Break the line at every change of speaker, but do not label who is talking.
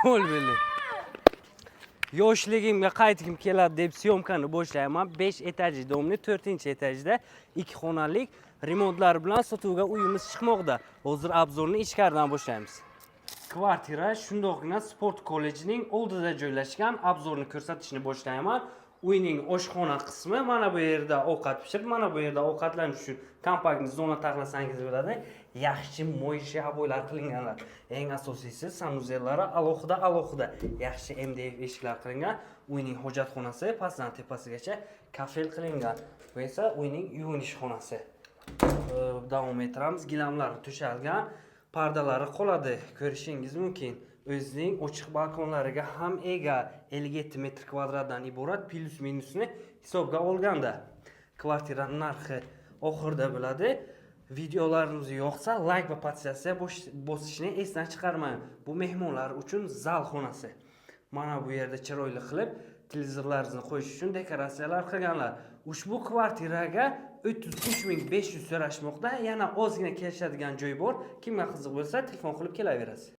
Gol beli. Yoshligimga qaytgim keladi deb syomkani boshlayman. 5 etajli domni 4-etajda 2 xonalik remontlar bilan sotuvga uyimiz chiqmoqda. Hozir obzorni ichkaridan boshlaymiz. Kvartira shundoqgina sport kollejining oldida joylashgan. Obzorni ko'rsatishni boshlayman. Uyning oshxona qismi mana bu yerda ovqat pishirib, mana bu yerda ovqatlanish uchun kompakt zona taxlasangiz bo'ladi. Yaxshi mo'yshaboylar qilinganlar. Eng asosiysi sanuzellari alohida yaxshi MDF eshiklar qilingan. Uyning hojatxonasi pastdan tepasigacha kafel qilingan. Bu esa uyning yuvinish xonasi. Davom ettiramiz. Gilamlari to'shalgan, pardalari qoladi. Ko'rishingiz mumkin. O'zining ochiq balkonlariga ham ega. 57 metr kvadratdan iborat plus minusni hisobga olganda. Kvartiraning narxi oxirida bo'ladi. Videolarimiz yoqsa like va podpisatsiya bosishni esdan chiqarmang. Bu mehmonlar uchun zal xonasi. Mana bu yerda chiroyli qilib televizorlaringizni qo'yish uchun dekoratsiyalar qilganlar. Ushbu kvartiraga 33.500 so'rashmoqda. Yana ozgina kelishadigan joy bor. Kimga qiziq bo'lsa telefon qilib kelaverasiz.